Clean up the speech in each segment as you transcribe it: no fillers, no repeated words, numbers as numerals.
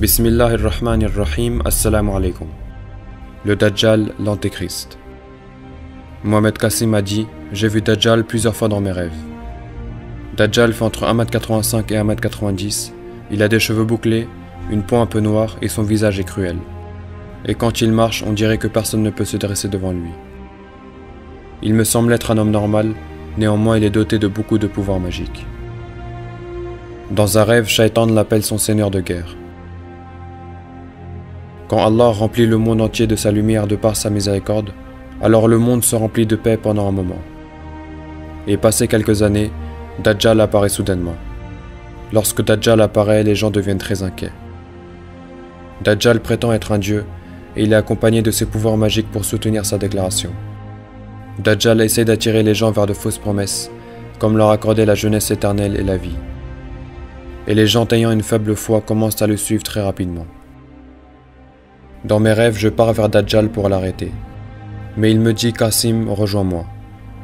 Bismillahirrahmanirrahim, assalamu alaikum. Le Dajjal, l'Antéchrist. Mohamed Kassim a dit « J'ai vu Dajjal plusieurs fois dans mes rêves. Dajjal fait entre 1m85 et 1m90, il a des cheveux bouclés, une peau un peu noire et son visage est cruel. Et quand il marche, on dirait que personne ne peut se dresser devant lui. Il me semble être un homme normal, néanmoins il est doté de beaucoup de pouvoirs magiques. Dans un rêve, Shaitan l'appelle son seigneur de guerre. Quand Allah remplit le monde entier de sa lumière de par sa miséricorde, alors le monde se remplit de paix pendant un moment. Et passé quelques années, Dajjal apparaît soudainement. Lorsque Dajjal apparaît, les gens deviennent très inquiets. Dajjal prétend être un dieu, et il est accompagné de ses pouvoirs magiques pour soutenir sa déclaration. Dajjal essaie d'attirer les gens vers de fausses promesses, comme leur accorder la jeunesse éternelle et la vie. Et les gens ayant une faible foi commencent à le suivre très rapidement. Dans mes rêves, je pars vers Dajjal pour l'arrêter. Mais il me dit « Kassim, rejoins-moi.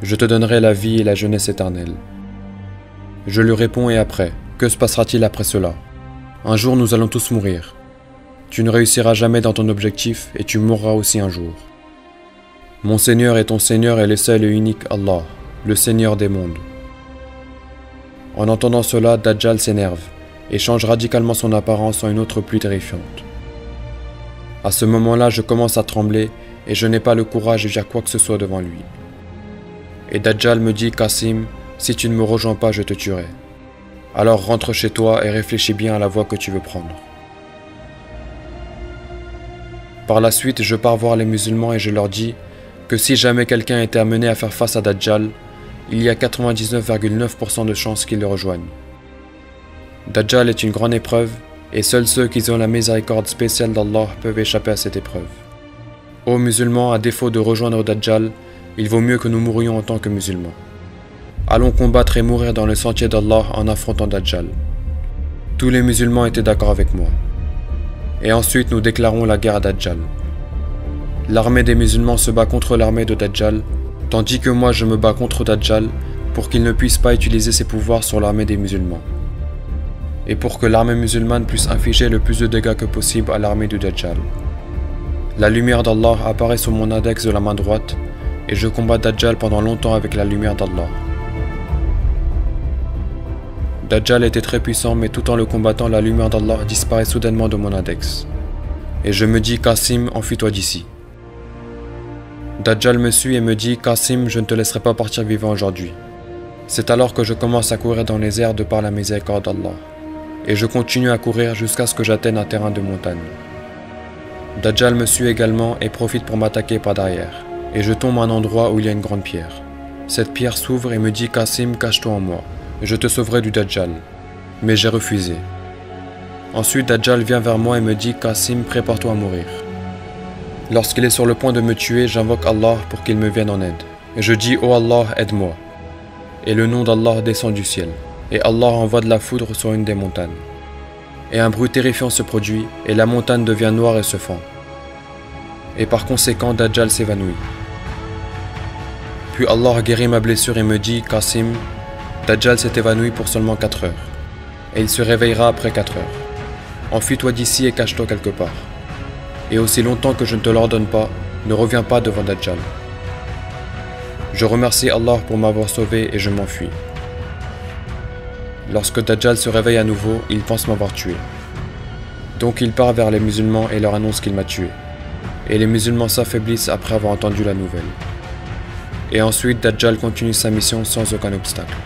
Je te donnerai la vie et la jeunesse éternelle. » Je lui réponds « Et après? Que se passera-t-il après cela? Un jour nous allons tous mourir. Tu ne réussiras jamais dans ton objectif et tu mourras aussi un jour. Mon Seigneur et ton Seigneur est le seul et unique Allah, le Seigneur des mondes. » En entendant cela, Dajjal s'énerve et change radicalement son apparence en une autre plus terrifiante. À ce moment-là, je commence à trembler et je n'ai pas le courage de dire quoi que ce soit devant lui. Et Dajjal me dit « Kassim, si tu ne me rejoins pas, je te tuerai. Alors rentre chez toi et réfléchis bien à la voie que tu veux prendre. » Par la suite, je pars voir les musulmans et je leur dis que si jamais quelqu'un était amené à faire face à Dajjal, il y a 99,9% de chances qu'il le rejoigne. Dajjal est une grande épreuve et seuls ceux qui ont la miséricorde spéciale d'Allah peuvent échapper à cette épreuve. Ô musulmans, à défaut de rejoindre Dajjal, il vaut mieux que nous mourions en tant que musulmans. Allons combattre et mourir dans le sentier d'Allah en affrontant Dajjal. Tous les musulmans étaient d'accord avec moi. Et ensuite nous déclarons la guerre à Dajjal. L'armée des musulmans se bat contre l'armée de Dajjal, tandis que moi je me bats contre Dajjal pour qu'il ne puisse pas utiliser ses pouvoirs sur l'armée des musulmans. Et pour que l'armée musulmane puisse infliger le plus de dégâts que possible à l'armée de Dajjal. La lumière d'Allah apparaît sur mon index de la main droite et je combats Dajjal pendant longtemps avec la lumière d'Allah. Dajjal était très puissant, mais tout en le combattant, la lumière d'Allah disparaît soudainement de mon index. Et je me dis « Kassim, enfuis-toi d'ici. » Dajjal me suit et me dit « Kassim, je ne te laisserai pas partir vivant aujourd'hui. » C'est alors que je commence à courir dans les airs de par la miséricorde d'Allah. Et je continue à courir jusqu'à ce que j'atteigne un terrain de montagne. Dajjal me suit également et profite pour m'attaquer par derrière. Et je tombe à un endroit où il y a une grande pierre. Cette pierre s'ouvre et me dit « Kassim, cache-toi en moi. Je te sauverai du Dajjal. » Mais j'ai refusé. Ensuite, Dajjal vient vers moi et me dit « Kassim, prépare-toi à mourir. » Lorsqu'il est sur le point de me tuer, j'invoque Allah pour qu'il me vienne en aide. Et je dis « Oh Allah, aide-moi. » Et le nom d'Allah descend du ciel. Et Allah envoie de la foudre sur une des montagnes. Et un bruit terrifiant se produit, et la montagne devient noire et se fend. Et par conséquent, Dajjal s'évanouit. Puis Allah guérit ma blessure et me dit « Kassim, Dajjal s'est évanoui pour seulement 4 heures. Et il se réveillera après 4 heures. Enfuis-toi d'ici et cache-toi quelque part. Et aussi longtemps que je ne te l'ordonne pas, ne reviens pas devant Dajjal. » Je remercie Allah pour m'avoir sauvé et je m'enfuis. Lorsque Dajjal se réveille à nouveau, il pense m'avoir tué. Donc il part vers les musulmans et leur annonce qu'il m'a tué. Et les musulmans s'affaiblissent après avoir entendu la nouvelle. Et ensuite Dajjal continue sa mission sans aucun obstacle.